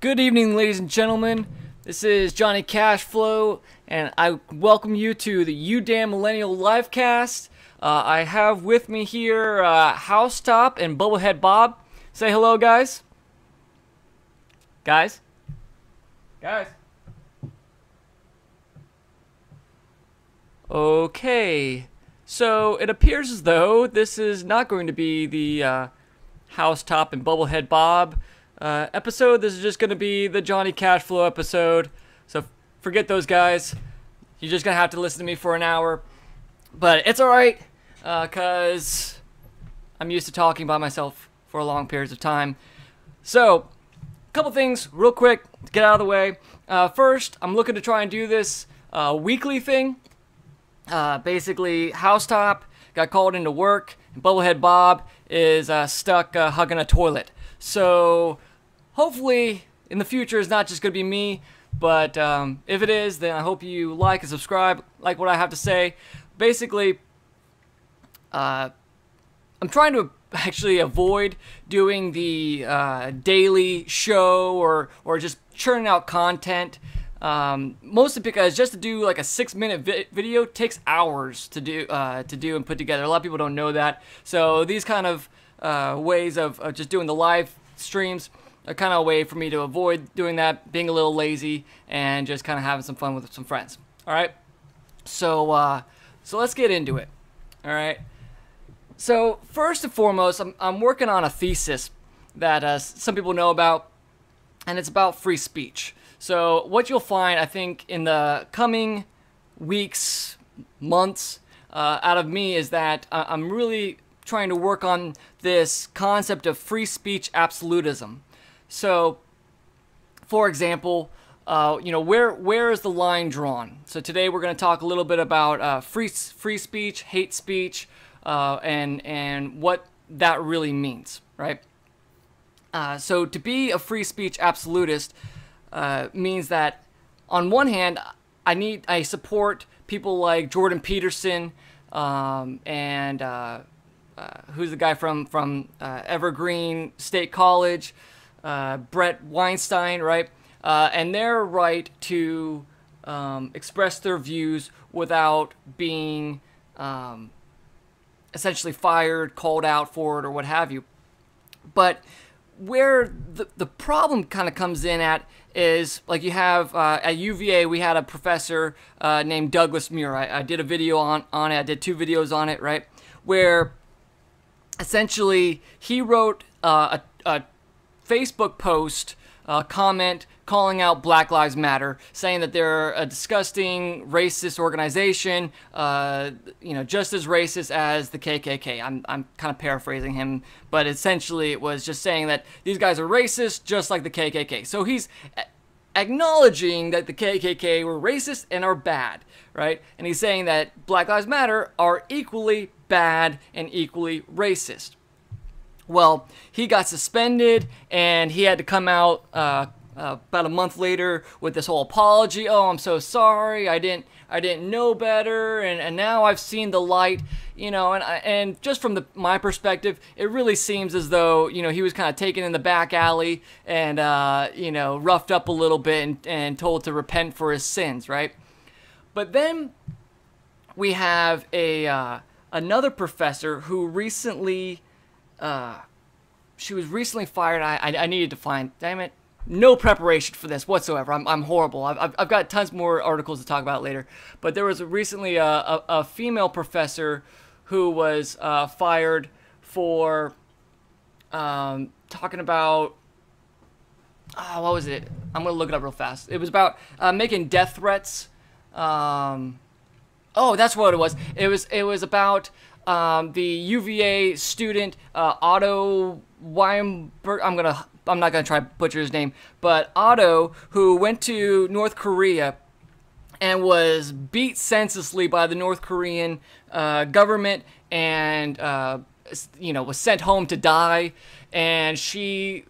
Good evening, ladies and gentlemen. This is Johnny Cashflow, and I welcome you to the You Damn Millennial Livecast. I have with me here Housetop and Bubblehead Bob. Say hello, guys. Guys? Okay. So it appears as though this is not going to be the Housetop and Bubblehead Bob episode. This is just going to be the Johnny Cashflow episode. So forget those guys. You're just going to have to listen to me for an hour. But it's alright, because I'm used to talking by myself for long periods of time. So, a couple things real quick to get out of the way. First, I'm looking to try and do this weekly thing. Basically, Housetop got called into work, and Bubblehead Bob is stuck hugging a toilet. So, hopefully, in the future, it's not just going to be me, but if it is, then I hope you like and subscribe, like what I have to say. Basically, I'm trying to actually avoid doing the daily show or just churning out content. Mostly because just to do like a 6-minute video takes hours to do and put together. A lot of people don't know that. So these kind of ways of just doing the live streams are kind of a way for me to avoid doing that, being a little lazy, and just kind of having some fun with some friends. All right. So let's get into it. All right. So first and foremost, I'm working on a thesis that some people know about, and it's about free speech. So what you'll find, I think, in the coming weeks, months, out of me is that I'm really trying to work on this concept of free speech absolutism. So, for example, where is the line drawn? So today we're going to talk a little bit about free speech, hate speech, and what that really means, right? So to be a free speech absolutist means that, on one hand, I support people like Jordan Peterson and who's the guy from Evergreen State College, Brett Weinstein, right? And their right to express their views without being essentially fired, called out for it, or what have you. But where the problem kind of comes in at is, like, you have at UVA, we had a professor named Douglas Muir. I did a video on it. I did 2 videos on it, right? Where essentially he wrote a Facebook post, comment calling out Black Lives Matter, saying that they're a disgusting, racist organization, just as racist as the KKK. I'm kind of paraphrasing him, but essentially it was just saying that these guys are racist, just like the KKK. So he's acknowledging that the KKK were racist and are bad, right? And he's saying that Black Lives Matter are equally bad and equally racist. Well, he got suspended, and he had to come out about a month later with this whole apology. Oh, I'm so sorry. I didn't know better, and now I've seen the light. And just from my perspective, it really seems as though he was kind of taken in the back alley and roughed up a little bit and told to repent for his sins, right? But then we have another professor who recently. She was recently fired. I needed to find, damn it, no preparation for this whatsoever. I'm horrible. I've got tons more articles to talk about later. But there was recently a female professor who was fired for talking about, what was it? I'm going to look it up real fast. It was about making death threats. Oh, that's what it was. It was about the UVA student Otto Weinberg. I'm not gonna try to butcher his name, but Otto, who went to North Korea and was beat senselessly by the North Korean government, and was sent home to die. And she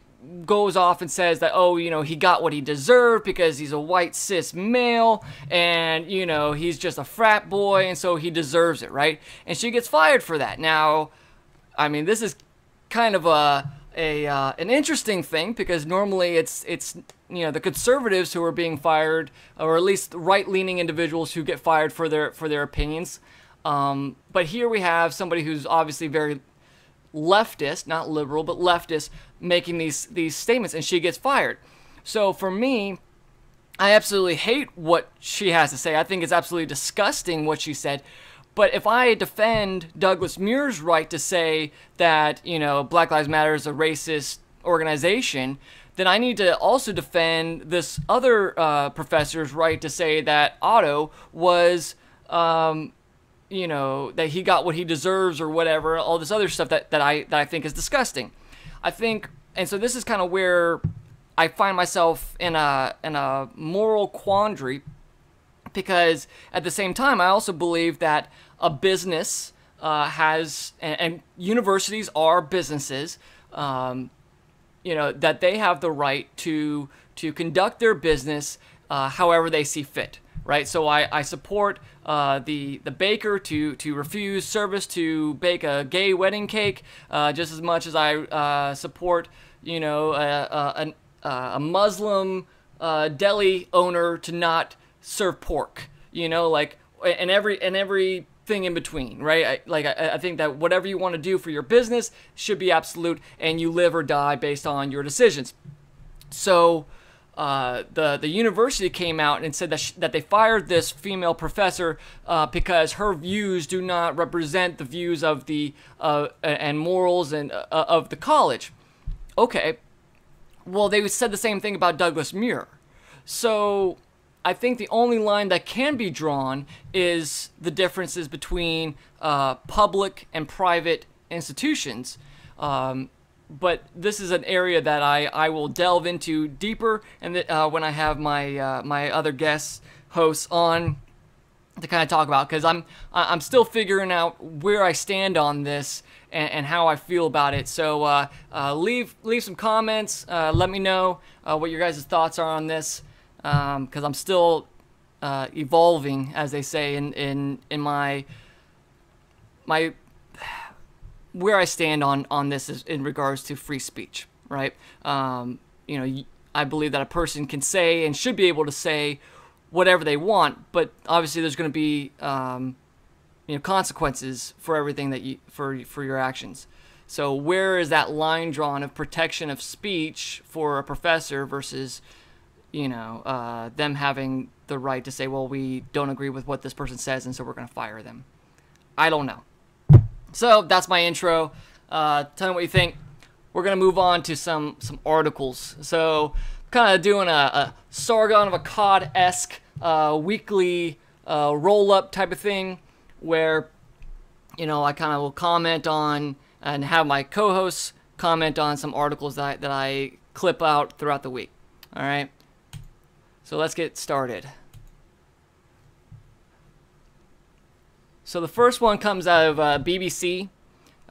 goes off and says that, oh, he got what he deserved because he's a white cis male, and he's just a frat boy, and so he deserves it, right? And she gets fired for that. Now, I mean, this is kind of an interesting thing, because normally it's the conservatives who are being fired, or at least right-leaning individuals who get fired for their opinions. But here we have somebody who's obviously very leftist, not liberal, but leftist, making these statements, and she gets fired. So for me, I absolutely hate what she has to say. I think it's absolutely disgusting what she said. But if I defend Douglas Muir's right to say that, Black Lives Matter is a racist organization, then I need to also defend this other professor's right to say that Otto was, that he got what he deserves or whatever, all this other stuff that I think is disgusting. And so this is kind of where I find myself in a moral quandary, because at the same time, I also believe that a business has, and universities are businesses, that they have the right to conduct their business however they see fit, right? So I support the baker to refuse service to bake a gay wedding cake just as much as I support, a Muslim deli owner to not serve pork, and everything in between, right? I think that whatever you want to do for your business should be absolute, and you live or die based on your decisions. So the university came out and said that they fired this female professor because her views do not represent the views of the and morals and of the college. Okay. Well, they said the same thing about Douglas Muir. So I think the only line that can be drawn is the differences between public and private institutions. But this is an area that I will delve into deeper, and when I have my my other guest hosts on to kind of talk about, because I'm still figuring out where I stand on this and how I feel about it. So leave some comments. Let me know what your guys' thoughts are on this, because I'm still evolving, as they say, in my where I stand on this is in regards to free speech, right? I believe that a person can say and should be able to say whatever they want, but obviously there's going to be consequences for everything that for your actions. So where is that line drawn of protection of speech for a professor versus them having the right to say, well, we don't agree with what this person says, and so we're going to fire them? I don't know. So that's my intro. Tell me what you think. We're going to move on to some articles. So kind of doing a Sargon of Akkad-esque weekly roll-up type of thing, where I kind of will comment on and have my co-hosts comment on some articles that I clip out throughout the week. All right. So let's get started. So the first one comes out of BBC.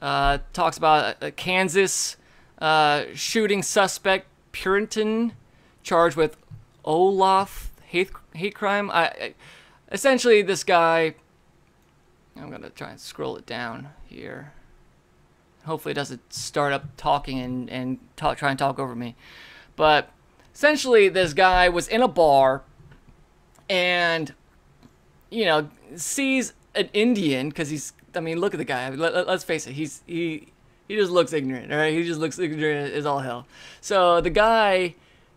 Talks about a Kansas shooting suspect, Puritan, charged with Olaf hate crime. Essentially, this guy, I'm going to try and scroll it down here. Hopefully it doesn't start up talking and try and talk over me. But essentially, this guy was in a bar and, sees an Indian, because look at the guy. Let's face it, he just looks ignorant, all right? He just looks ignorant as all hell. So the guy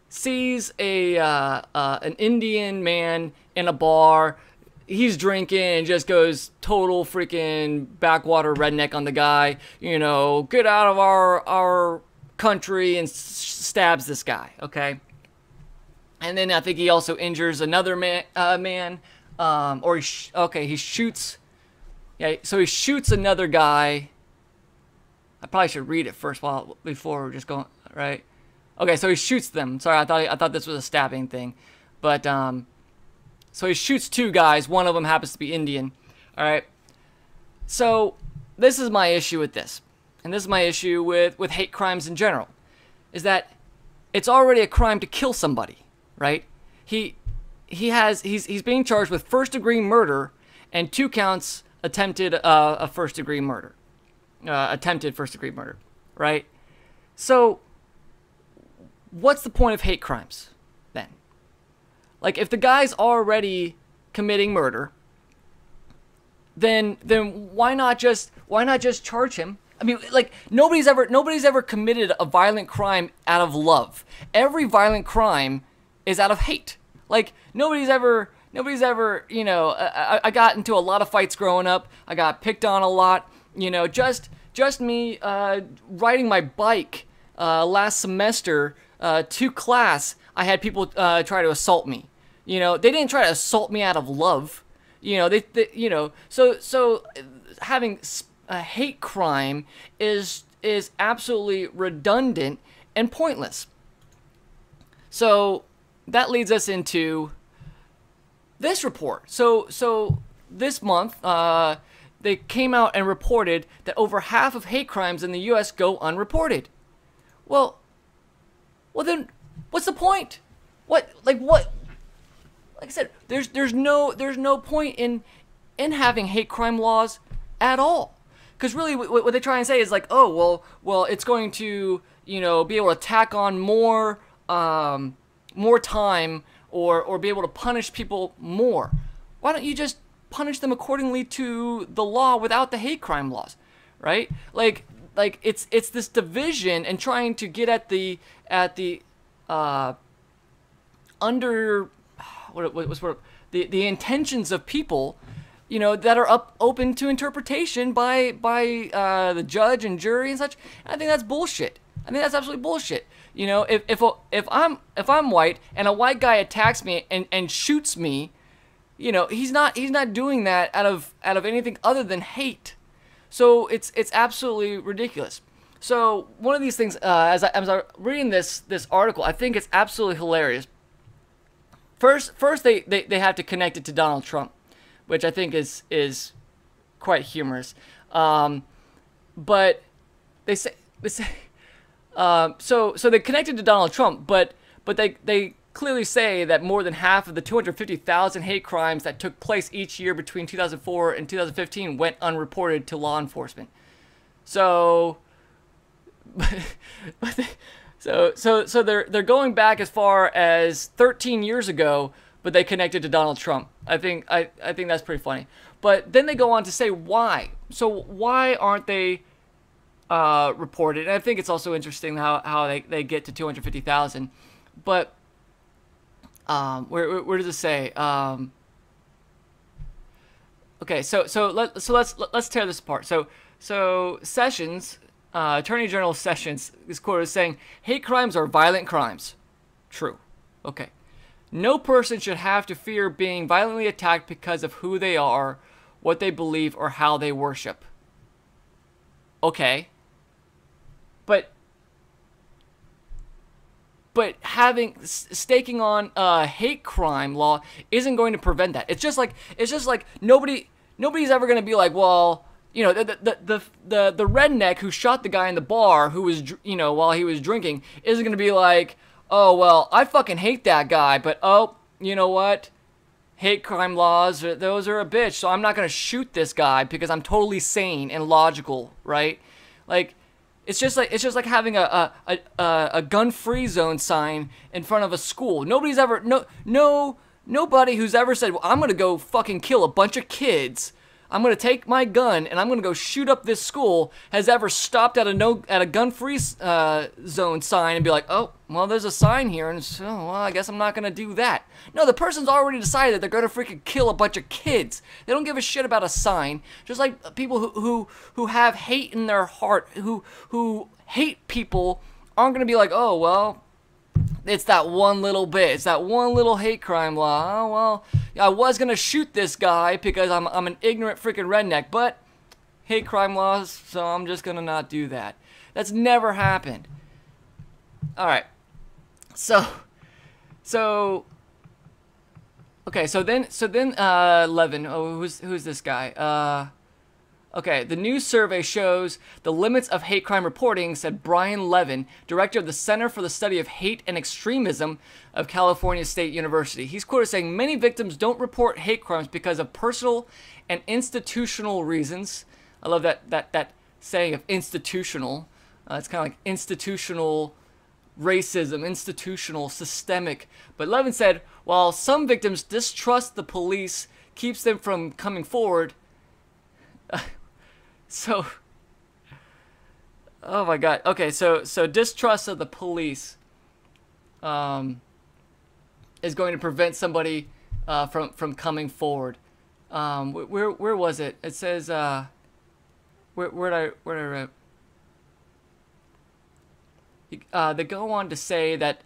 sees an Indian man in a bar. He's drinking and just goes total freaking backwater redneck on the guy. Get out of our country, and stabs this guy. Okay. And then I think he also injures another man. He shoots. Yeah, so he shoots another guy. I probably should read it first before we're just going, right? Okay, so he shoots them. Sorry, I thought this was a stabbing thing, but so he shoots two guys. One of them happens to be Indian. All right. So this is my issue with this, and this is my issue with hate crimes in general, is that it's already a crime to kill somebody, right? He's being charged with first-degree murder and 2 counts attempted first-degree murder, right? So, what's the point of hate crimes then? Like, if the guy's already committing murder, then why not just charge him? I mean, like, nobody's ever committed a violent crime out of love. Every violent crime is out of hate. Like, nobody's ever, you know, I got into a lot of fights growing up. I got picked on a lot. You know, just me riding my bike last semester to class, I had people try to assault me. You know, they didn't try to assault me out of love. You know, they you know, so having a hate crime is absolutely redundant and pointless. So that leads us into this report. So this month, they came out and reported that over half of hate crimes in the U.S. go unreported. Well then, what's the point? What? Like I said, there's no point in having hate crime laws at all. Because really, what they try and say is like, oh, well, it's going to, you know, be able to tack on more time or be able to punish people more. Why don't you just punish them accordingly to the law without the hate crime laws, right? Like it's this division and trying to get at the intentions of people, you know, that are open to interpretation by the judge and jury and such. And I think that's bullshit. I think that's absolutely bullshit. You know, if I'm white and a white guy attacks me and shoots me, you know, he's not doing that out of anything other than hate. So it's absolutely ridiculous. So one of these things, as I'm reading this article, I think it's absolutely hilarious. First they have to connect it to Donald Trump, which I think is quite humorous. But they say so they connected to Donald Trump, but they clearly say that more than half of the 250,000 hate crimes that took place each year between 2004 and 2015 went unreported to law enforcement. So So they're going back as far as 13 years ago, but they connected to Donald Trump. I think that's pretty funny. But then they go on to say why. So why aren't they reported? And I think it's also interesting how they get to 250,000. But where does it say? Okay, so let's tear this apart. So Sessions. Attorney General Sessions is quoted as saying, hate crimes are violent crimes. True. Okay. No person should have to fear being violently attacked because of who they are, what they believe, or how they worship. Okay. But staking on a hate crime law isn't going to prevent that. It's just like nobody's ever going to be like, well, you know, the redneck who shot the guy in the bar who was, you know, while he was drinking isn't going to be like, oh, well, I fucking hate that guy, but, oh, you know what? Hate crime laws, those are a bitch, so I'm not going to shoot this guy because I'm totally sane and logical, right? Like, it's just like having a gun-free zone sign in front of a school. Nobody who's ever said, well, I'm going to go fucking kill a bunch of kids, I'm going to take my gun and I'm going to go shoot up this school, has ever stopped at a gun-free zone sign and be like, oh, well, there's a sign here, and so, well, I guess I'm not going to do that. No, the person's already decided that they're going to freaking kill a bunch of kids. They don't give a shit about a sign. Just like people who have hate in their heart, who hate people, aren't going to be like, oh, well, it's that one little bit. It's that one little hate crime law. Oh, well, I was going to shoot this guy because I'm an ignorant freaking redneck, but hate crime laws, so I'm just going to not do that. That's never happened. All right. So okay, so then Levin, who's this guy? Okay, the new survey shows the limits of hate crime reporting, said Brian Levin, director of the Center for the Study of Hate and Extremism of California State University. He's quoted saying, many victims don't report hate crimes because of personal and institutional reasons. I love that saying of institutional. It's kind of like institutional racism, institutional, systemic. But Levin said, while some victims distrust the police keeps them from coming forward, so, oh my God. Okay, so distrust of the police is going to prevent somebody from coming forward. Where was it? It says where did I read? They go on to say that,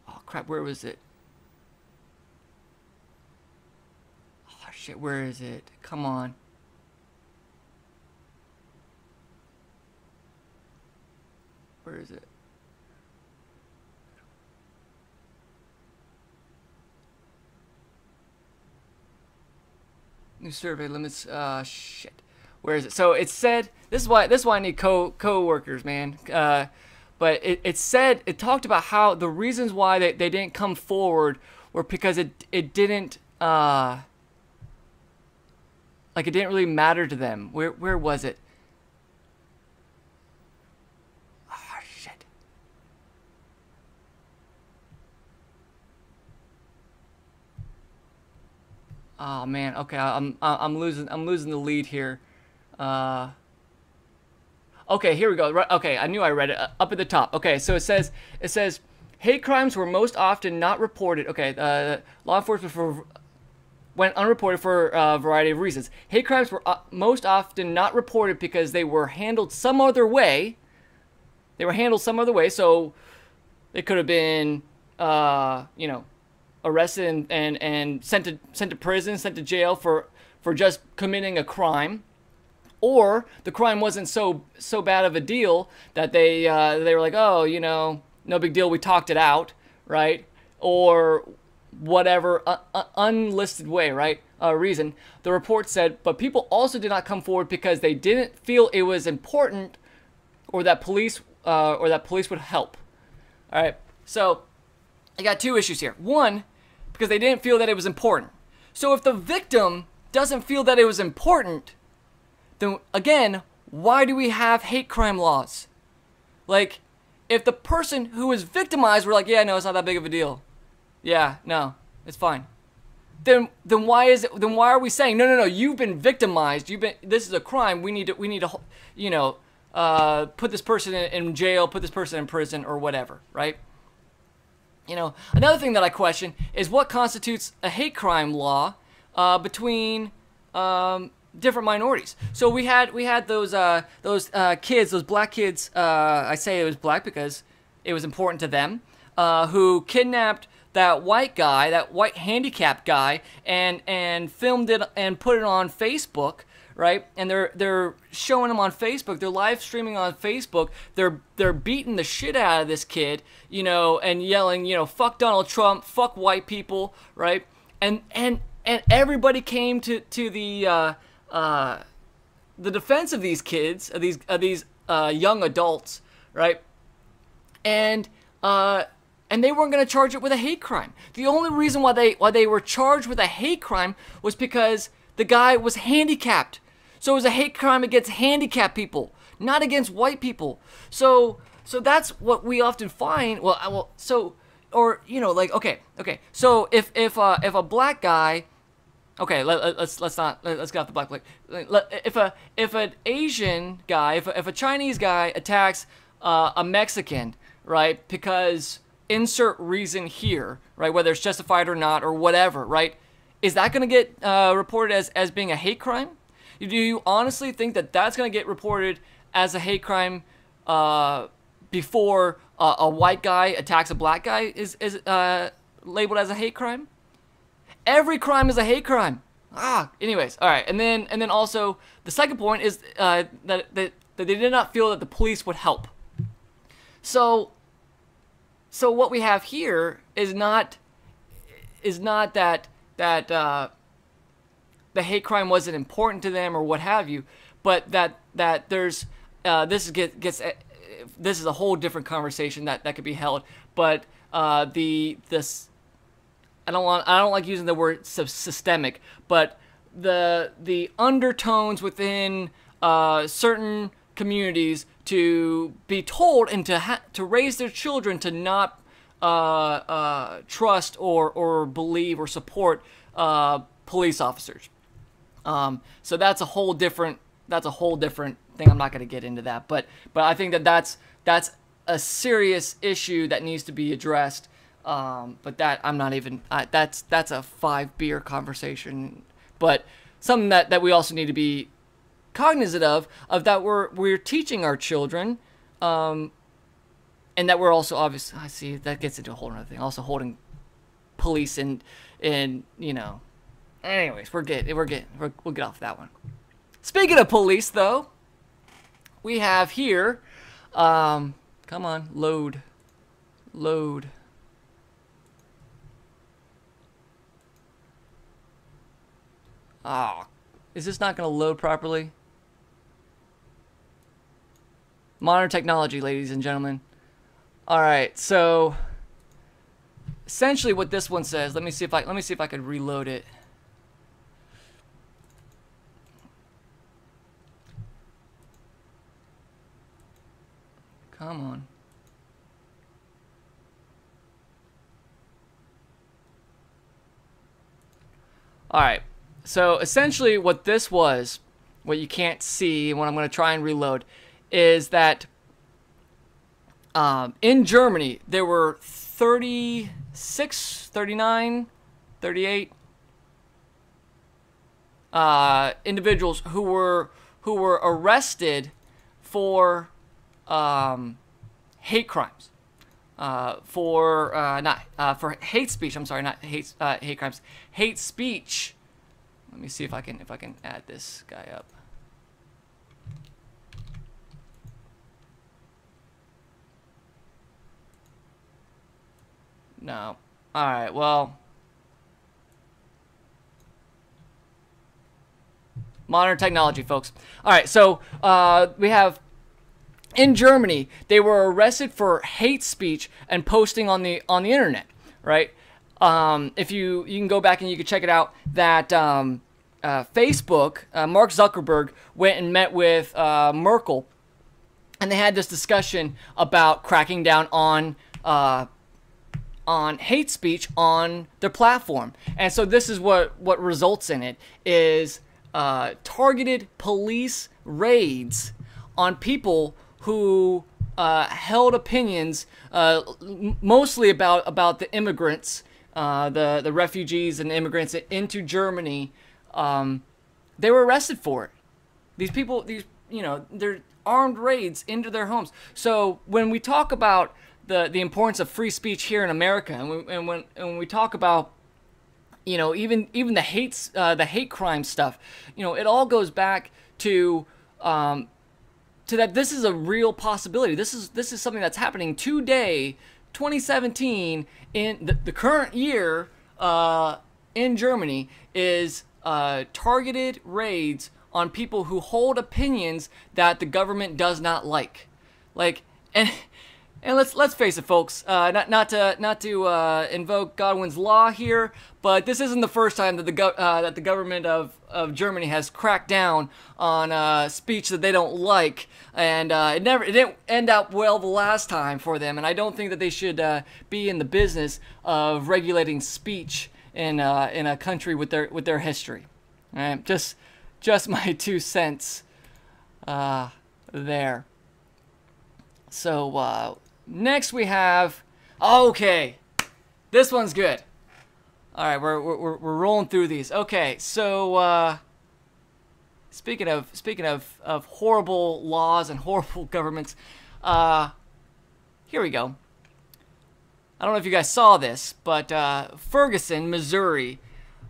oh crap, where was it? Oh shit, where is it? Come on. Where is it? New survey limits. Shit. Where is it? So it said, this is why I need co-workers, man. But it said, it talked about how the reasons why they didn't come forward were because it didn't like it didn't really matter to them. Where was it? Oh shit. Oh man. Okay, I'm losing the lead here. Okay, here we go. Right, okay, I knew I read it up at the top. Okay, so it says hate crimes were most often not reported. Okay, law enforcement went unreported for a variety of reasons. Hate crimes were most often not reported because they were handled some other way. So they could have been, arrested and sent to prison, sent to jail for just committing a crime. Or the crime wasn't so bad of a deal that they were like, oh, no big deal, we talked it out, right? Or whatever unlisted way, right? Reason. The report said, but people also did not come forward because they didn't feel it was important, or that police would help. All right. So I got two issues here. One, because they didn't feel that it was important. So if the victim doesn't feel that it was important, then again, why do we have hate crime laws? Like, if the person who was victimized were like, yeah, no, it's not that big of a deal. Yeah, no, it's fine. Then why are we saying no, you've been victimized. This is a crime. We need to put this person in jail, put this person in prison, or whatever, right? Another thing that I question is what constitutes a hate crime law between different minorities. So we had those kids, those black kids. I say it was black because it was important to them, who kidnapped that white guy, that white handicapped guy, and filmed it and put it on Facebook, right? And they're showing him on Facebook. They're live streaming on Facebook. They're beating the shit out of this kid, and yelling, fuck Donald Trump, fuck white people, right? And everybody came to the defense of these kids, of these young adults, right? And they weren't going to charge it with a hate crime. The only reason why they were charged with a hate crime was because the guy was handicapped. So it was a hate crime against handicapped people, not against white people. So that's what we often find. So if a black guy. Okay, let's get off the black plate. If an Asian guy, if a Chinese guy attacks a Mexican, right? Because insert reason here, right? Whether it's justified or not or whatever, right? Is that going to get reported as being a hate crime? Do you honestly think that that's going to get reported as a hate crime before a white guy attacks a black guy is labeled as a hate crime? Every crime is a hate crime. Anyways, all right, and then also the second point is that they did not feel that the police would help. So what we have here is not that the hate crime wasn't important to them or what have you, but that there's this is a whole different conversation that could be held. But this. I don't like using the word systemic, but the undertones within certain communities to be told and to raise their children to not trust or believe or support police officers. So that's a whole different thing. I'm not going to get into that, but I think that's a serious issue that needs to be addressed. But that I'm not even. That's a 5 beer conversation. But something that we also need to be cognizant of that we're teaching our children, and that we're also obviously. I see that gets into a whole other thing. Also holding police and you know. Anyways, we'll get off that one. Speaking of police, though, we have here. Come on, load. Oh, is this not going to load properly? Modern technology, ladies and gentlemen. All right, so essentially, what this one says. Let me see if I could reload it. Come on. All right. So essentially what this was, what you can't see, and what I'm going to try and reload, is that in Germany there were 36, 39, 38 individuals who were arrested for hate crimes, for hate speech. I'm sorry, not hate crimes, hate speech. Let me see if I can add this guy up. No. All right. Well, modern technology, folks. All right. So we have in Germany, they were arrested for hate speech and posting on the internet, right? If you can go back and you can check it out, that Facebook, Mark Zuckerberg went and met with Merkel, and they had this discussion about cracking down on hate speech on their platform. And so this is what results in it is targeted police raids on people who held opinions mostly about the immigrants, the refugees and immigrants into Germany. They were arrested for it. These people, they're armed raids into their homes. So when we talk about the importance of free speech here in America, and when we talk about even the hate crime stuff, it all goes back to that this is a real possibility. This is something that's happening today, 2017, in the current year in Germany, is targeted raids on people who hold opinions that the government does not like. And let's face it, folks. Not to invoke Godwin's law here, but this isn't the first time that the government of Germany has cracked down on speech that they don't like, and it didn't end up well the last time for them. And I don't think that they should be in the business of regulating speech in a country with their history. All right? Just my 2 cents there. So next we have, okay, this one's good. All right, we're rolling through these. Okay, so speaking of horrible laws and horrible governments, here we go. I don't know if you guys saw this, but Ferguson, Missouri,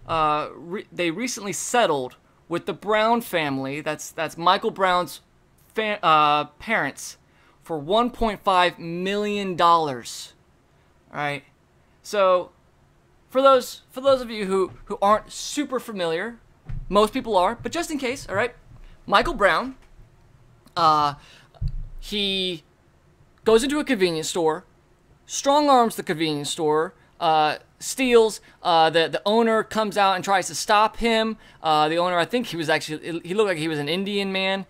they recently settled with the Brown family. That's Michael Brown's parents, for $1.5 million. All right. So for those of you who aren't super familiar, most people are, but just in case, all right. Michael Brown, he goes into a convenience store, strong arms the convenience store, steals. The owner comes out and tries to stop him. The owner, I think he looked like he was an Indian man.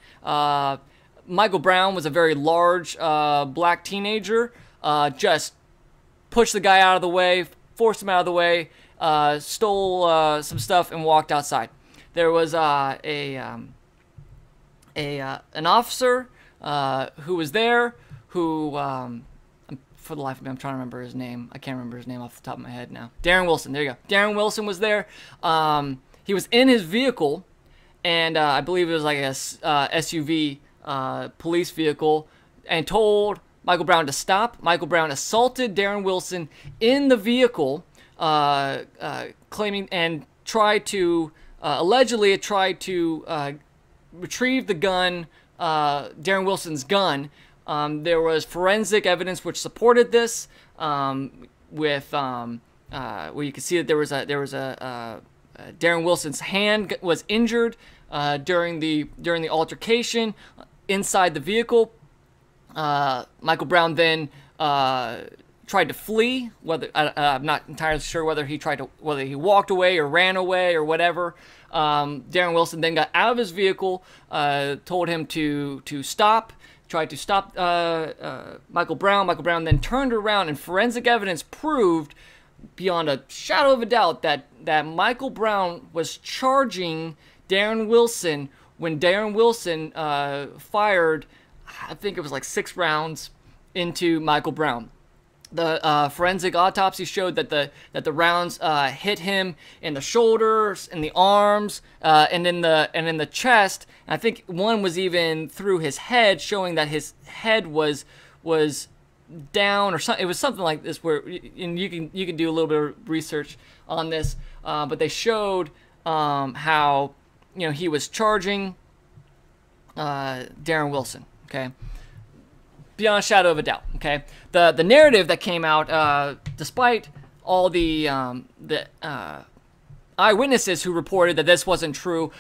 Michael Brown was a very large black teenager. Just pushed the guy out of the way, forced him out of the way, stole some stuff, and walked outside. There was an officer who was there who, for the life of me, I'm trying to remember his name. I can't remember his name off the top of my head now. Darren Wilson. There you go. Darren Wilson was there. He was in his vehicle, and I believe it was like a SUV police vehicle, and told Michael Brown to stop. Michael Brown assaulted Darren Wilson in the vehicle, claiming and allegedly tried to retrieve the gun, Darren Wilson's gun. There was forensic evidence which supported this, where you can see that there was a Darren Wilson's hand was injured during the altercation inside the vehicle. Michael Brown then tried to flee. I'm not entirely sure whether he walked away or ran away or whatever. Darren Wilson then got out of his vehicle, told him to stop, tried to stop Michael Brown. Michael Brown then turned around, and forensic evidence proved beyond a shadow of a doubt that Michael Brown was charging Darren Wilson when Darren Wilson fired, I think it was like 6 rounds into Michael Brown. The forensic autopsy showed that the rounds hit him in the shoulders, in the arms, and in the chest. And I think one was even through his head, showing that his head was down or something. It was something like this, where and you can do a little bit of research on this, but they showed how he was charging Darren Wilson. Okay. Beyond a shadow of a doubt. Okay, the narrative that came out, despite all the eyewitnesses who reported that this wasn't true,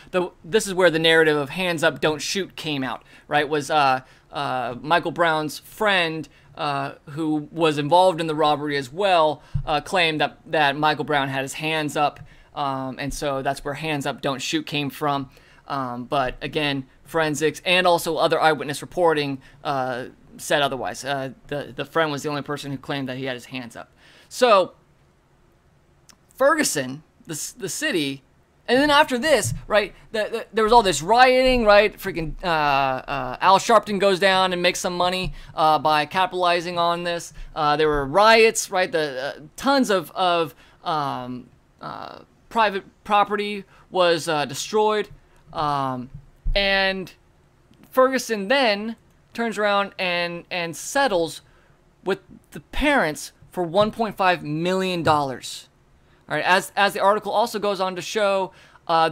this is where the narrative of "hands up, don't shoot" came out. Right, was Michael Brown's friend, who was involved in the robbery as well, claimed that Michael Brown had his hands up, and so that's where "hands up, don't shoot" came from. But again, forensics and also other eyewitness reporting said otherwise. The friend was the only person who claimed that he had his hands up. So Ferguson, the city, and then after this, right, there was all this rioting, right? Freaking Al Sharpton goes down and makes some money by capitalizing on this. There were riots, right? Tons of private property was destroyed, and Ferguson then turns around and settles with the parents for $1.5 million. All right, as the article also goes on to show,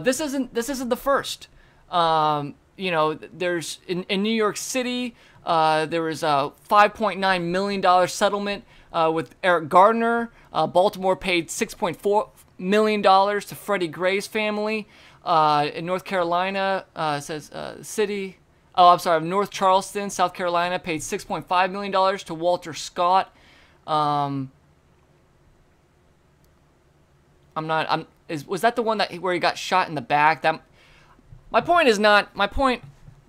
this isn't the first. There's in New York City, there was a $5.9 million settlement with Eric Gardner. Baltimore paid $6.4 million to Freddie Gray's family. In North Carolina, says city. Oh, I'm sorry. North Charleston, South Carolina, paid $6.5 million to Walter Scott. Was that the one where he got shot in the back? My point,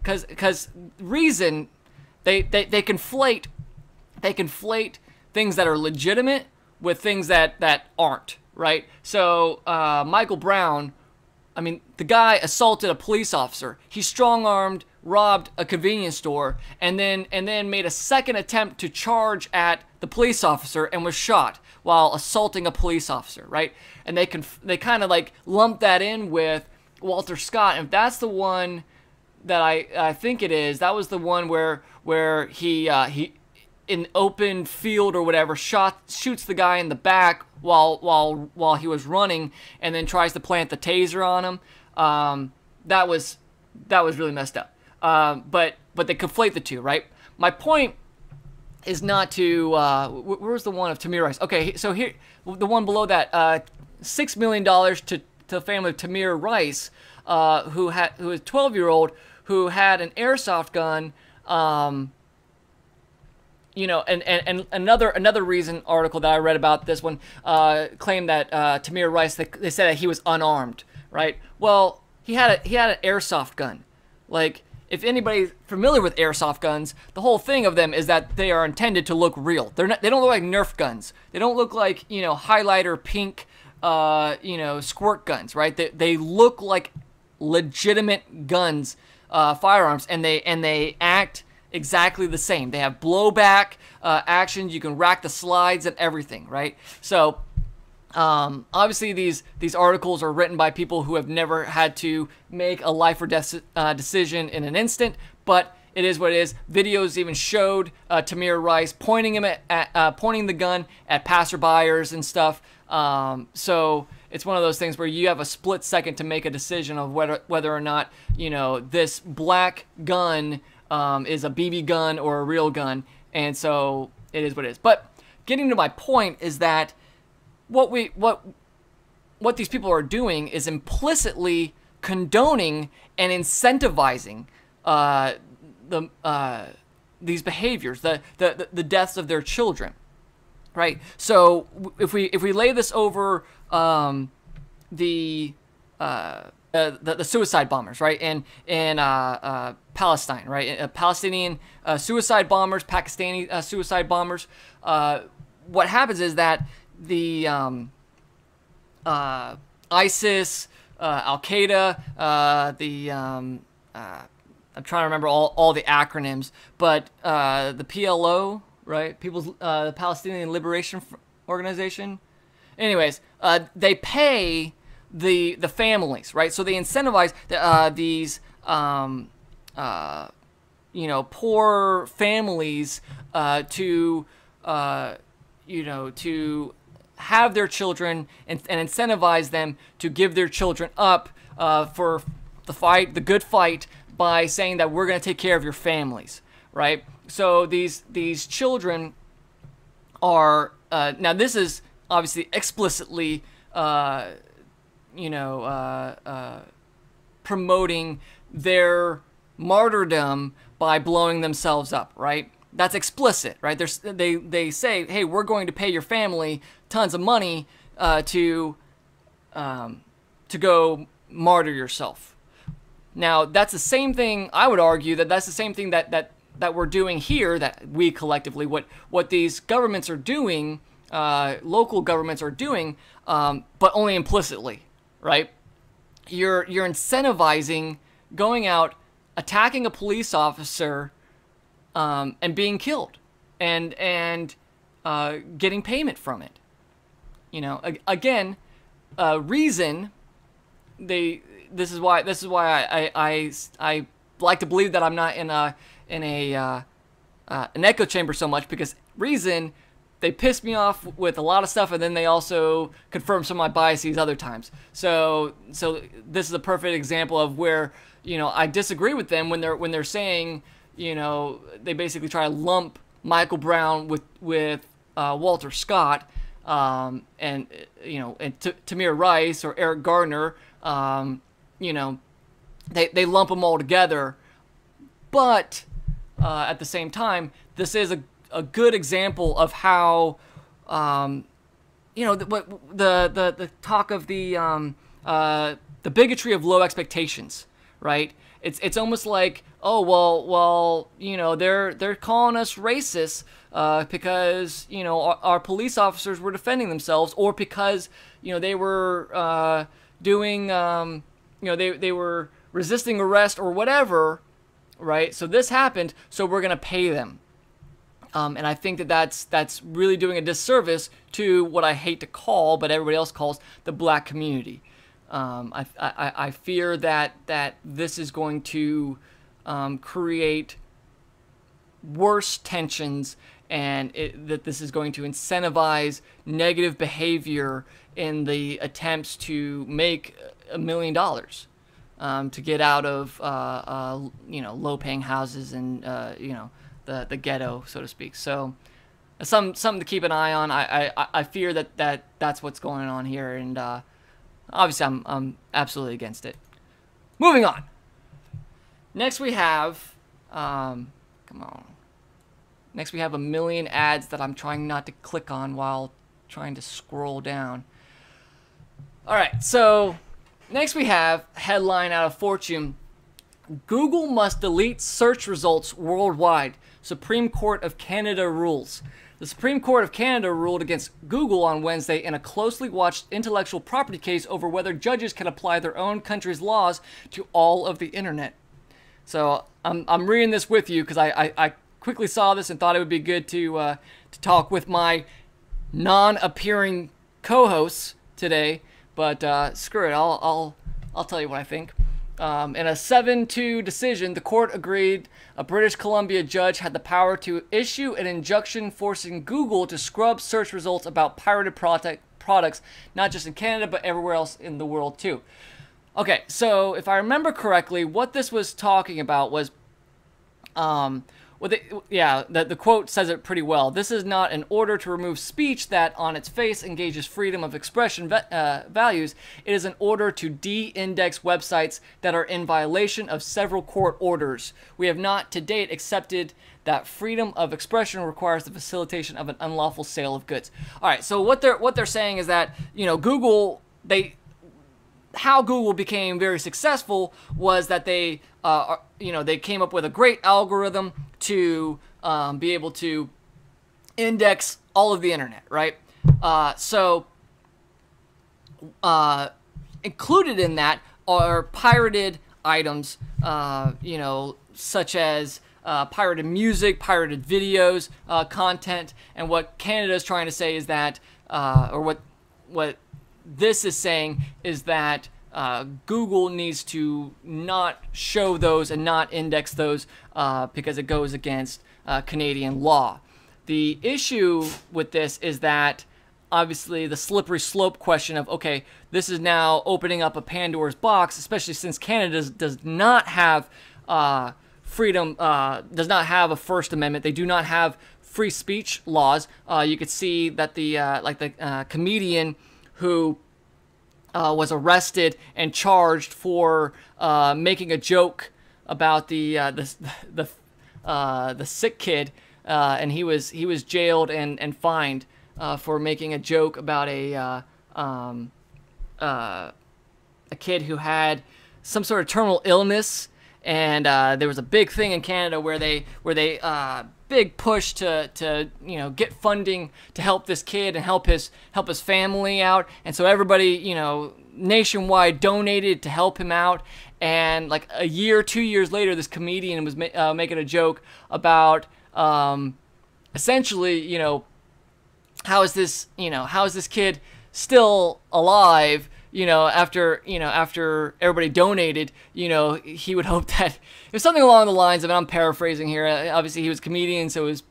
because reason they conflate things that are legitimate with things that aren't, right? So Michael Brown, I mean, the guy assaulted a police officer. He strong-armed, robbed a convenience store, and then made a second attempt to charge at the police officer and was shot while assaulting a police officer, right? And they kind of like lump that in with Walter Scott. And if that's the one that I think it is, that was the one where he in open field or whatever shoots the guy in the back while he was running, and then tries to plant the taser on him. That was really messed up. But they conflate the two, right? My point is not to where's the one of Tamir Rice? Okay, so here the one below that, $6 million to the family of Tamir Rice, who is 12-year-old, who had an airsoft gun. And another reason article that I read about this one claimed that Tamir Rice, they said that he was unarmed, right? Well, he had an airsoft gun. Like, if anybody's familiar with airsoft guns, the whole thing of them is that they are intended to look real. They don't look like Nerf guns. They don't look like, you know, highlighter pink, you know, squirt guns, right? They look like legitimate guns, firearms, and they act exactly the same. They have blowback actions. You can rack the slides and everything, right? So obviously these articles are written by people who have never had to make a life or death decision in an instant, but it is what it is. Videos even showed Tamir Rice pointing the gun at passerbyers and stuff. So it's one of those things where you have a split second to make a decision of whether or not, you know, this black gun is a BB gun or a real gun, and so it is what it is. But getting to my point is that what these people are doing is implicitly condoning and incentivizing these behaviors, the deaths of their children, right? So if we lay this over the suicide bombers, right, in Palestine, right, Palestinian suicide bombers, Pakistani suicide bombers, what happens is that the ISIS, Al-Qaeda, I'm trying to remember all the acronyms, but the PLO, right, the Palestinian Liberation Organization. Anyways, they pay the families, right? So they incentivize these you know, poor families to you know, to have their children and incentivize them to give their children up for the good fight, by saying that we're going to take care of your families, right? So these children are now this is obviously explicitly you know, promoting their martyrdom by blowing themselves up, right? That's explicit, right? They say, hey, we're going to pay your family tons of money to go martyr yourself. Now, that's the same thing. I would argue that's the same thing that we're doing here. That we collectively, what these governments are doing, local governments are doing, but only implicitly, right? You're incentivizing going out, attacking a police officer, and being killed, and getting payment from it. You know, again, reason. This is why I like to believe that I'm not in an echo chamber so much, because reason, they piss me off with a lot of stuff, and then they also confirm some of my biases other times. So this is a perfect example of where, you know, I disagree with them when they're saying, you know, they basically try to lump Michael Brown with Walter Scott, and you know, and Tamir Rice or Eric Gardner. You know, they lump them all together, but at the same time, this is a good example of how, you know, the talk of the bigotry of low expectations, right? It's almost like, oh, well, you know, they're calling us racist because, you know, our police officers were defending themselves, or because, you know, they were doing, you know, they were resisting arrest or whatever, right? So this happened, so we're gonna pay them. And I think that's really doing a disservice to what I hate to call, but everybody else calls, the black community. I fear that this is going to create worse tensions, and that this is going to incentivize negative behavior in the attempts to make $1 million, to get out of you know, low-paying houses and you know, the ghetto, so to speak. So something to keep an eye on. I fear that's what's going on here, and obviously I'm absolutely against it. Moving on. Next we have come on. Next we have a million ads that I'm trying not to click on while trying to scroll down. All right, so next we have headline out of Fortune. Google must delete search results worldwide. Supreme Court of Canada rules. The Supreme Court of Canada ruled against Google on Wednesday in a closely watched intellectual property case over whether judges can apply their own country's laws to all of the internet. So I'm reading this with you because I quickly saw this and thought it would be good to talk with my non-appearing co-hosts today. But screw it, I'll tell you what I think. In a 7-2 decision, the court agreed a British Columbia judge had the power to issue an injunction forcing Google to scrub search results about pirated products, not just in Canada, but everywhere else in the world too. Okay, so if I remember correctly, what this was talking about was, the quote says it pretty well. This is not an order to remove speech that on its face engages freedom of expression values. It is an order to de-index websites that are in violation of several court orders. We have not to date accepted that freedom of expression requires the facilitation of an unlawful sale of goods. All right, so what they're saying is that, Google, how Google became very successful was that they came up with a great algorithm to be able to index all of the internet, right? So included in that are pirated items, such as pirated music, pirated videos, content, and what Canada is trying to say is that, or what this is saying is that Google needs to not show those and not index those because it goes against Canadian law. The issue with this is that obviously the slippery slope question of, okay, this is now opening up a Pandora's box, especially since Canada does not have freedom, does not have a First Amendment. They do not have free speech laws. You could see that the comedian who was arrested and charged for making a joke about the sick kid, and he was jailed and fined for making a joke about a kid who had some sort of terminal illness, and there was a big thing in Canada where they big push to get funding to help this kid and help his family out, and so everybody nationwide donated to help him out. And like a year, 2 years later, this comedian was making a joke about essentially how is this kid still alive after everybody donated. He would hope that it was something along the lines of, and I'm paraphrasing here, obviously he was a comedian, so it was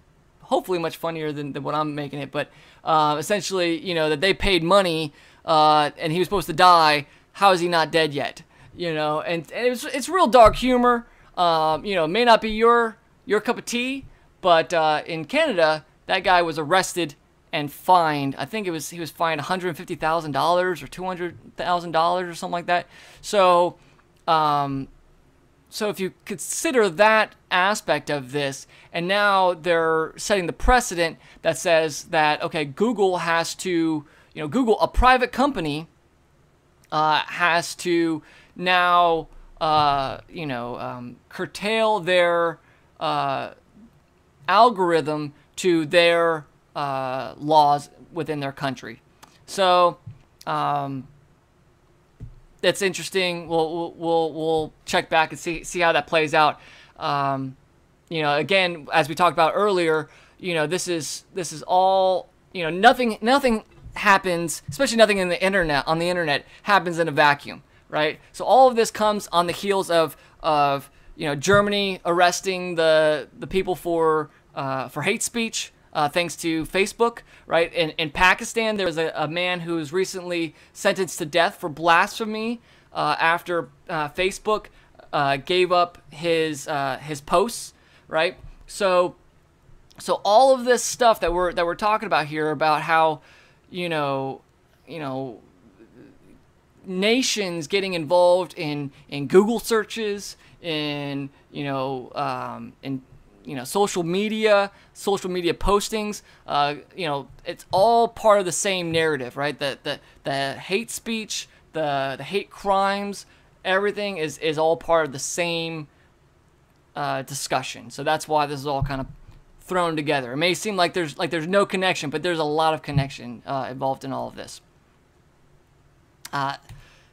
hopefully much funnier than what I'm making it, but essentially, that they paid money and he was supposed to die. How is he not dead yet? And it's real dark humor. May not be your cup of tea, but in Canada, that guy was arrested and fined. I think he was fined $150,000 or $200,000 or something like that. So, so if you consider that aspect of this, and now they're setting the precedent that says that, okay, Google has to, Google, a private company, has to now, curtail their algorithm to their laws within their country. So that's interesting. We'll check back and see how that plays out. Again, as we talked about earlier, this is all, nothing happens, especially nothing on the internet happens in a vacuum, right? So all of this comes on the heels of Germany arresting the people for hate speech, thanks to Facebook, right? In Pakistan, there was a man who was recently sentenced to death for blasphemy after Facebook gave up his posts, right? So all of this stuff that we're talking about here, about how nations getting involved in Google searches, in social media postings, it's all part of the same narrative, right? The hate speech, the hate crimes, Everything is all part of the same discussion. So that's why this is all kind of thrown together. It may seem like there's no connection, but there's a lot of connection involved in all of this.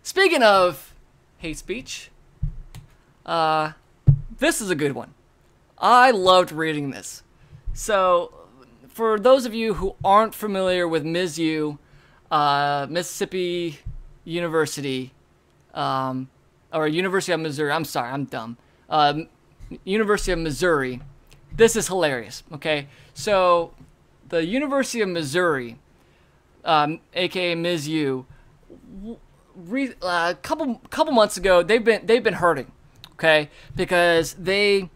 Speaking of hate speech, this is a good one. I loved reading this. So, for those of you who aren't familiar with MISU, Mississippi University, or University of Missouri, I'm sorry, I'm dumb. University of Missouri, this is hilarious, okay? So, the University of Missouri, aka MISU, a couple months ago, they've been hurting, okay? Because they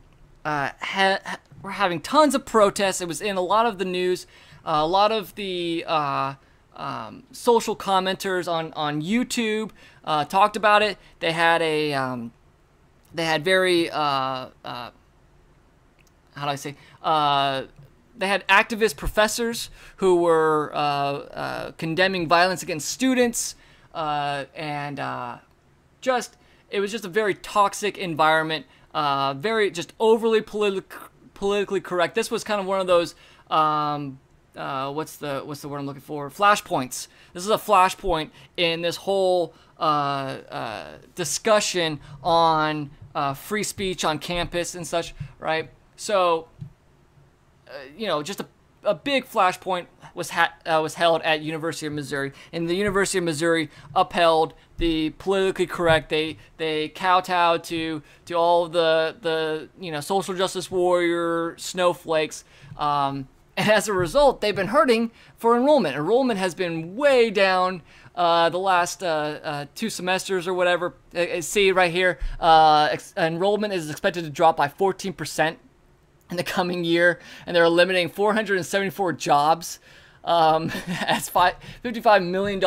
were having tons of protests. It was in a lot of the news. A lot of the social commenters on YouTube talked about it. They had very how do I say? They had activist professors who were condemning violence against students, and it was just a very toxic environment. Very just overly politically correct. This was kind of one of those what's the word I'm looking for? Flashpoints. This is a flashpoint in this whole discussion on free speech on campus and such, right? So, just a big flashpoint was held at University of Missouri, and the University of Missouri upheld the politically correct. They kowtowed to all of the social justice warrior snowflakes, and as a result, they've been hurting for enrollment. Enrollment has been way down the last 2 semesters or whatever. See right here, enrollment is expected to drop by 14% in the coming year, and they're eliminating 474 jobs. As $55 million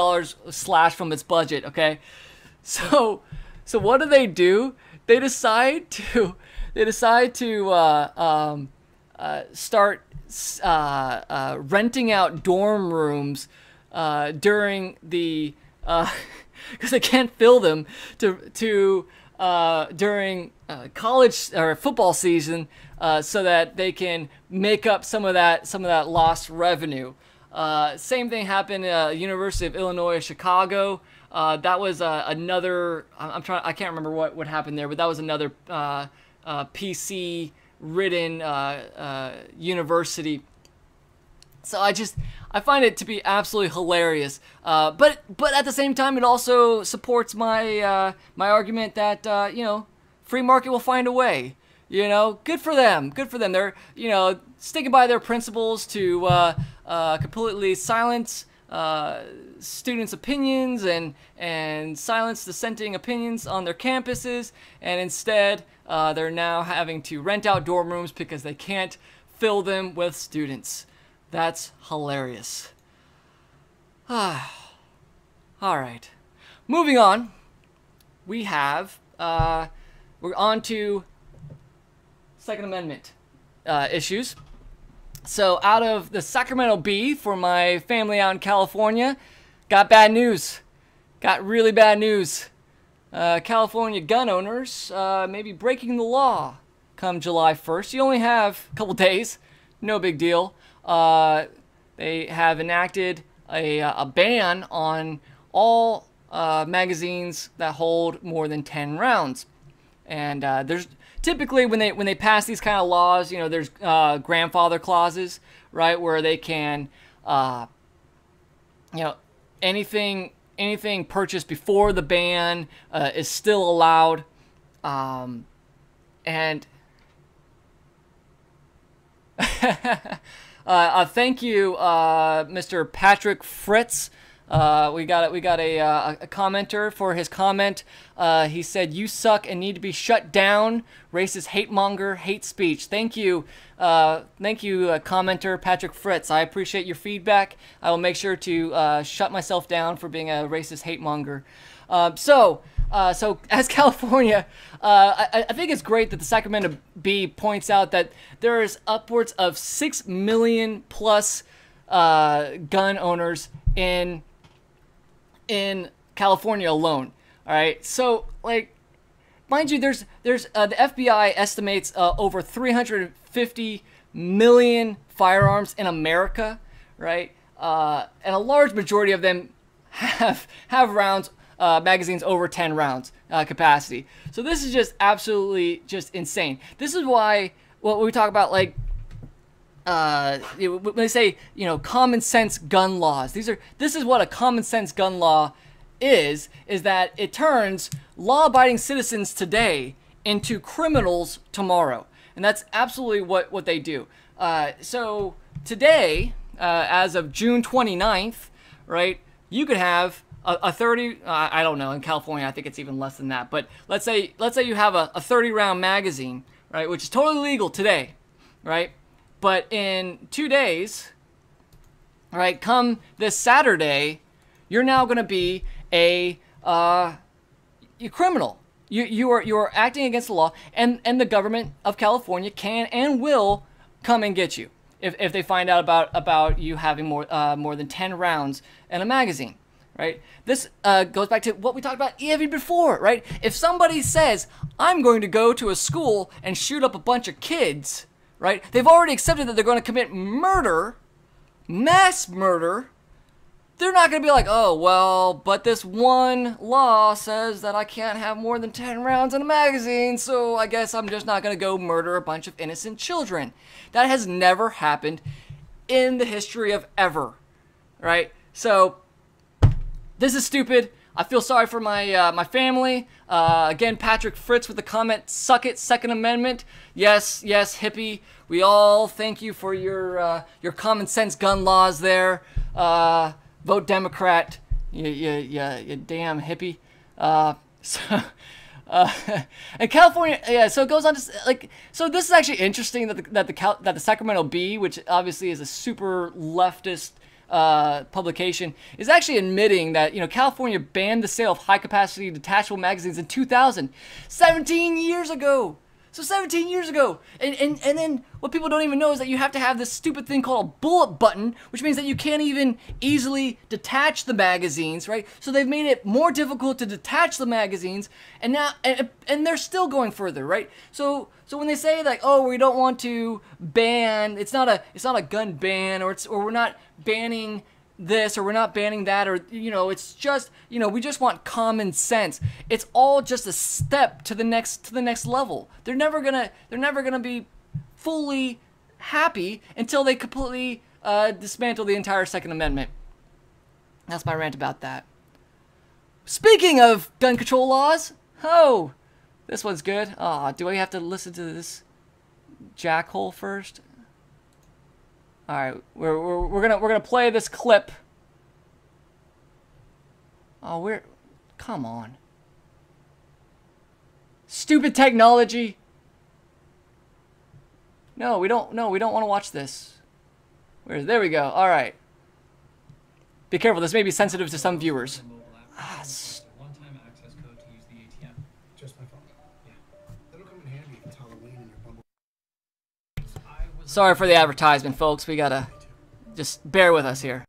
slashed from its budget. Okay, so what do? They decide to start renting out dorm rooms during the because they can't fill them during college or football season, so that they can make up some of that lost revenue. Same thing happened at University of Illinois Chicago. That was another. I can't remember what happened there, but that was another PC ridden university. So I find it to be absolutely hilarious. But at the same time, it also supports my my argument that free market will find a way. Good for them. Good for them. They're sticking by their principles to completely silence students' opinions and silence dissenting opinions on their campuses, and instead they're now having to rent out dorm rooms because they can't fill them with students. That's hilarious. All right, moving on. We're on to Second Amendment issues. So out of the Sacramento Bee, for my family out in California, got bad news. Got really bad news. California gun owners may be breaking the law come July 1st. You only have a couple days. No big deal. They have enacted a ban on all magazines that hold more than 10 rounds. And there's typically when they pass these kind of laws, there's grandfather clauses, right, where they can, anything purchased before the ban is still allowed, and thank you, Mr. Patrick Fritz. We got a commenter for his comment. He said, "You suck and need to be shut down. Racist hate monger, hate speech." Thank you, commenter Patrick Fritz. I appreciate your feedback. I will make sure to shut myself down for being a racist hate monger. So as California, I think it's great that the Sacramento Bee points out that there is upwards of 6 million plus gun owners in California alone. All right, so like, mind you, there's the FBI estimates over 350 million firearms in America, right? And a large majority of them have rounds, magazines over 10 rounds capacity. So this is just absolutely just insane. This is why when we talk about like when they say common sense gun laws, this is what a common sense gun law is that it turns law-abiding citizens today into criminals tomorrow. And that's absolutely what they do. So today, as of June 29th, right, you could have a 30, I don't know, in California I think it's even less than that, but let's say you have a 30-round magazine, right, which is totally legal today, right? But in 2 days, right, come this Saturday, you're now going to be a criminal. You are acting against the law, and the government of California can and will come and get you if they find out about you having more than 10 rounds in a magazine, right? This goes back to what we talked about even before, right? If somebody says, I'm going to go to a school and shoot up a bunch of kids, right? They've already accepted that they're going to commit murder, mass murder. They're not going to be like, oh, well, but this one law says that I can't have more than 10 rounds in a magazine, so I guess I'm just not going to go murder a bunch of innocent children. That has never happened in the history of ever, right? So this is stupid. I feel sorry for my family. Again, Patrick Fritz with the comment, suck it, Second Amendment. Yes, hippie. We all thank you for your common sense gun laws there. Vote Democrat, you damn hippie. And California, yeah. So it goes on to like. So this is actually interesting that the Sacramento Bee, which obviously is a super leftist publication, is actually admitting that California banned the sale of high capacity detachable magazines in 2000, 17 years ago. So 17 years ago. And then what people don't even know is that you have to have this stupid thing called a bullet button, which means that you can't even easily detach the magazines, right? So they've made it more difficult to detach the magazines, and now and they're still going further, right? So when they say like, oh, we don't want to ban, it's not a gun ban, or we're not banning this, or we're not banning that, or it's just we just want common sense. It's all just a step to the next level. They're never gonna be fully happy until they completely dismantle the entire Second Amendment. That's my rant about that. Speaking of gun control laws, this one's good. Do I have to listen to this jackhole first? All right, we're gonna play this clip. Come on. Stupid technology. No, we don't want to watch this. There we go. All right. Be careful. This may be sensitive to some viewers. One-time access code to use the ATM. Just my phone. Yeah. That'll come in handy if it's Halloween and your bumble. Sorry for the advertisement, folks. We gotta just bear with us here.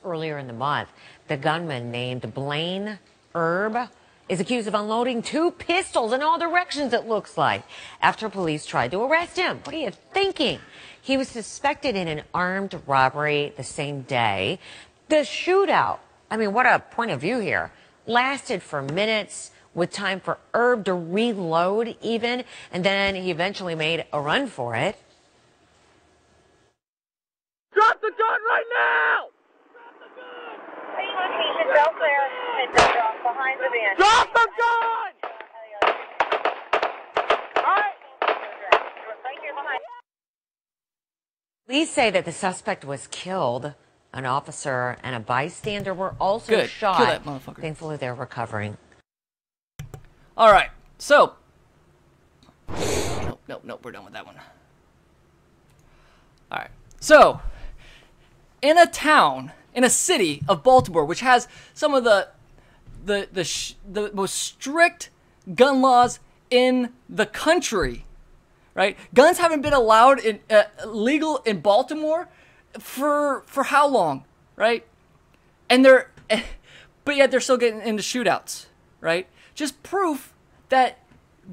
Earlier in the month, the gunman named Blaine Erb is accused of unloading 2 pistols in all directions, it looks like, after police tried to arrest him. What are you thinking? He was suspected in an armed robbery the same day. The shootout, I mean, what a point of view here, lasted for minutes with time for Erb to reload even, and then he eventually made a run for it. Drop the gun right now! Locations elsewhere and behind the van. Drop the gun! Right here behind. Police say that the suspect was killed. An officer and a bystander were also shot. Kill that motherfucker. Thankfully, they're recovering. All right, so nope, we're done with that one. All right, so in a city of Baltimore, which has some of the most strict gun laws in the country, right? Guns haven't been allowed legal in Baltimore for how long, right? And they're, but yet they're still getting into shootouts, right? Just proof that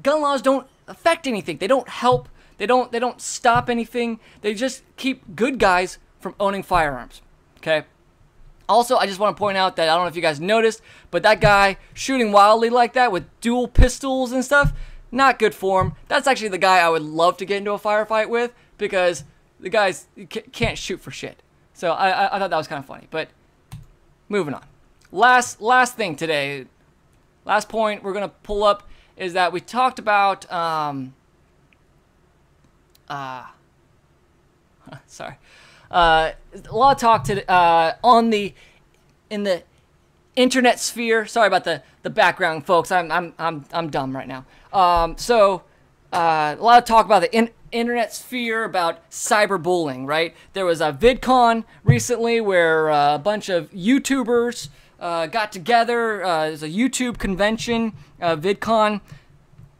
gun laws don't affect anything. They don't help. They don't stop anything. They just keep good guys from owning firearms. Okay. Also, I just want to point out that I don't know if you guys noticed, but that guy shooting wildly like that with dual pistols and stuff, not good form. That's actually the guy I would love to get into a firefight with, because the guys can't shoot for shit. So I thought that was kind of funny. But moving on. Last thing today. Last point we're gonna pull up is that we talked about sorry. A lot of talk to in the internet sphere. Sorry about the background, folks. I'm dumb right now. So a lot of talk about the internet sphere, about cyberbullying, right? There was a VidCon recently where a bunch of YouTubers got together. There's a YouTube convention, VidCon,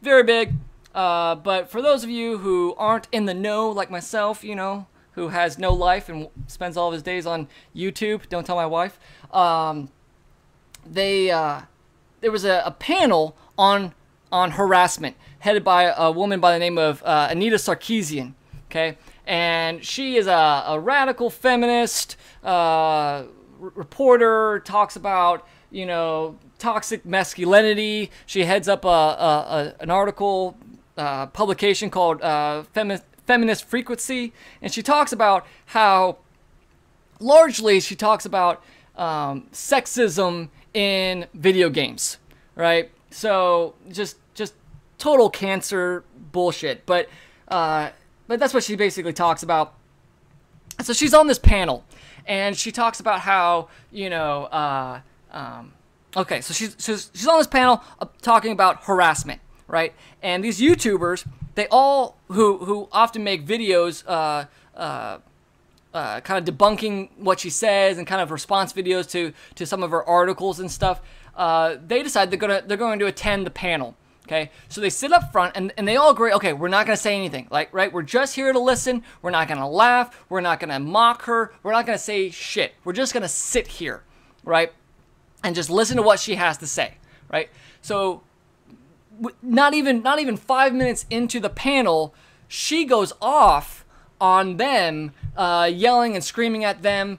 very big. But for those of you who aren't in the know, like myself, you know, who has no life and spends all of his days on YouTube, don't tell my wife, there was a panel on harassment headed by a woman by the name of Anita Sarkeesian, okay? And she is a radical feminist reporter, talks about, you know, toxic masculinity. She heads up an article publication called Feminist Frequency, and she talks about how largely she talks about sexism in video games, right? So just total cancer bullshit, but that's what she basically talks about. So she's on this panel, and she talks about how, you know, okay, so she's on this panel talking about harassment, right? And these YouTubers, they all who often make videos kind of debunking what she says and kind of response videos to some of her articles and stuff, they decide they're going to attend the panel. Okay, so they sit up front and they all agree, okay, we're not going to say anything, like, right? We're just here to listen. We're not going to laugh. We're not going to mock her. We're not going to say shit. We're just going to sit here, right? And just listen to what she has to say, right? So not even 5 minutes into the panel, she goes off on them, yelling and screaming at them,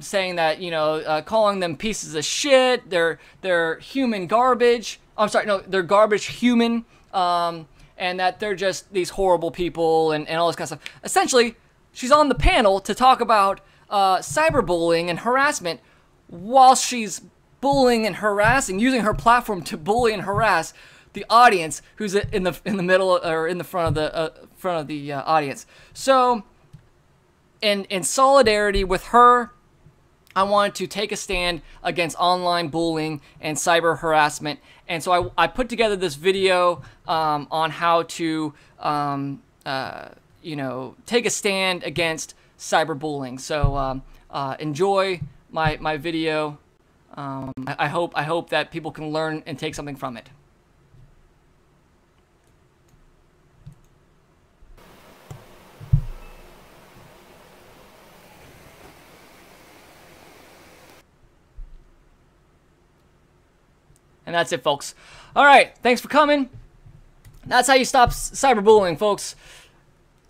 saying that, you know, calling them pieces of shit. They're human garbage. I'm sorry, no, they're garbage human, and that they're just these horrible people and all this kind of stuff. Essentially, she's on the panel to talk about cyberbullying and harassment while she's bullying and harassing, using her platform to bully and harass the audience who's in the middle or in the front of the audience. So, in solidarity with her, I wanted to take a stand against online bullying and cyber harassment. And so I put together this video on how to, you know, take a stand against cyberbullying. So enjoy my video. I hope that people can learn and take something from it. And that's it, folks. All right, thanks for coming. That's how you stop cyberbullying, folks.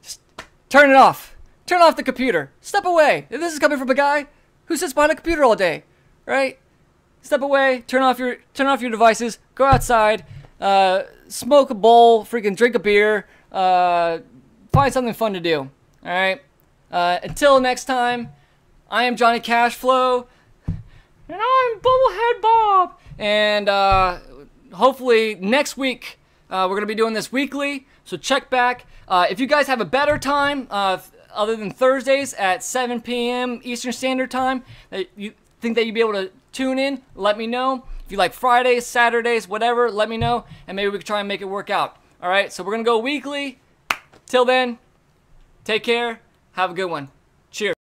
Just turn it off. Turn off the computer. Step away. If this is coming from a guy who sits behind a computer all day, right? Step away. Turn off your devices. Go outside. Smoke a bowl. Freaking drink a beer. Find something fun to do. All right. Until next time, I am Johnny Cashflow, and I'm Bubblehead Bob. And hopefully next week we're going to be doing this weekly, so check back. If you guys have a better time other than Thursdays at 7 p.m. Eastern Standard Time that you think that you'd be able to tune in, let me know. If you like Fridays, Saturdays, whatever, let me know, and maybe we can try and make it work out. All right, so we're going to go weekly. Till then, take care. Have a good one. Cheers.